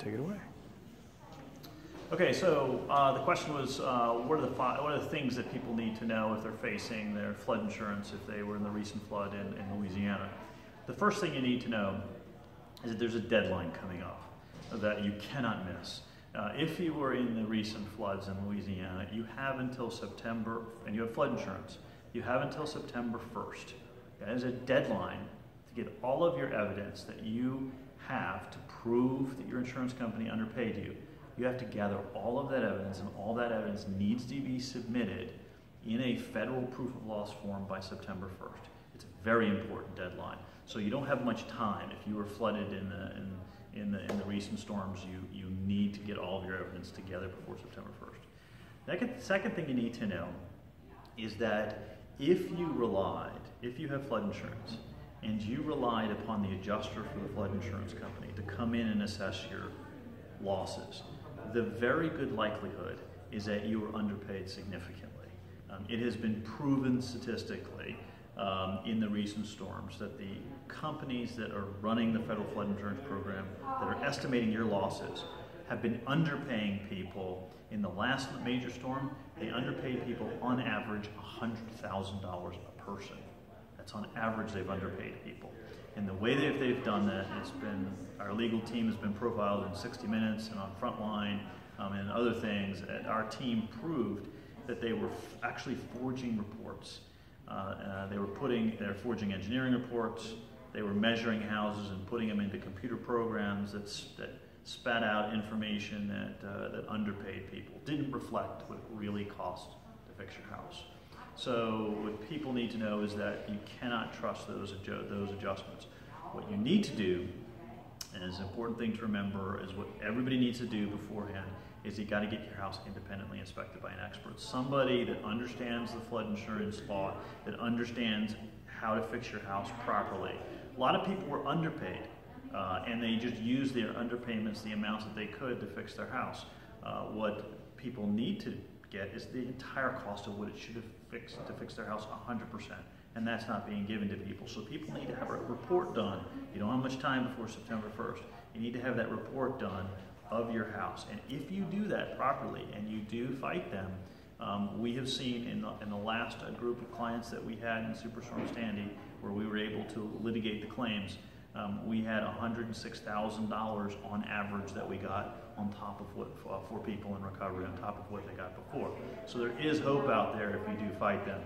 take it away. Okay, so the question was, what are the things that people need to know if they're facing their flood insurance if they were in the recent flood in Louisiana? The first thing you need to know is that there's a deadline coming up that you cannot miss. If you were in the recent floods in Louisiana, you have until September, and you have flood insurance, you have until September 1st. That is a deadline to get all of your evidence that you have to prove that your insurance company underpaid you. You have to gather all of that evidence, and all that evidence needs to be submitted in a federal proof of loss form by September 1st. It's a very important deadline. So you don't have much time. If you were flooded in the recent storms, you need to get all of your evidence together before September 1st. Second thing you need to know is that if you have flood insurance, and you relied upon the adjuster for the flood insurance company to come in and assess your losses, the very good likelihood is that you were underpaid significantly. It has been proven statistically in the recent storms that the companies that are running the federal flood insurance program that are estimating your losses have been underpaying people. In the last major storm, they underpaid people on average $100,000 a person. That's on average they've underpaid people. And the way that they've done that, our legal team has been profiled in 60 Minutes and on Frontline and other things. Our team proved that they were actually forging reports. They're forging engineering reports. They were measuring houses and putting them into computer programs that spat out information that underpaid people, didn't reflect what it really cost to fix your house. So what people need to know is that you cannot trust those adjustments. What you need to do, and it's an important thing to remember, is what everybody needs to do beforehand, is you got to get your house independently inspected by an expert. Somebody that understands the flood insurance law, that understands how to fix your house properly. A lot of people were underpaid, and they just used their underpayments, the amounts that they could, to fix their house. What people need to get is the entire cost of what it should have fixed to fix their house 100%, and that's not being given to people. So people need to have a report done. You don't have much time before September 1st. You need to have that report done of your house, and if you do that properly and you do fight them, we have seen in the last group of clients that we had in Superstorm Sandy, where we were able to litigate the claims, we had $106,000 on average that we got on top of what for people in recovery, on top of what they got before. So there is hope out there if you do fight them.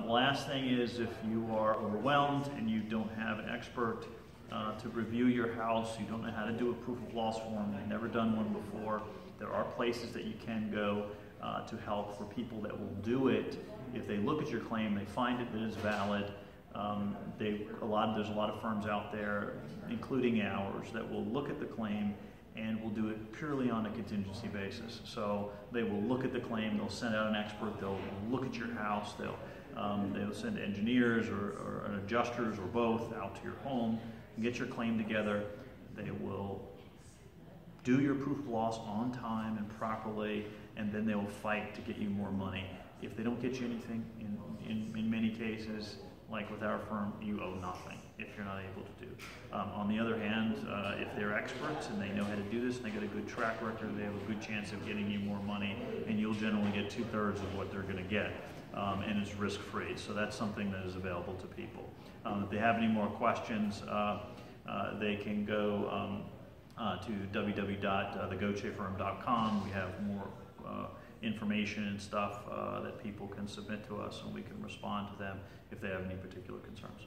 Last thing is, if you are overwhelmed and you don't have an expert to review your house, you don't know how to do a proof of loss form, you've never done one before, there are places that you can go to help for people that will do it. If they look at your claim, they find it that it's valid. There's a lot of firms out there, including ours, that will look at the claim and will do it purely on a contingency basis. So they will look at the claim, they'll send out an expert, they'll look at your house, they'll send engineers or adjusters or both out to your home and get your claim together. They will do your proof of loss on time and properly, and then they will fight to get you more money. If they don't get you anything, in many cases, like with our firm, you owe nothing if you're not able to do. On the other hand, if they're experts and they know how to do this and they got a good track record, they have a good chance of getting you more money, and you'll generally get 2/3 of what they're going to get, and it's risk-free. So that's something that is available to people. If they have any more questions, they can go to www.thegochefirm.com. We have more information and stuff that people can submit to us, and we can respond to them if they have any particular concerns.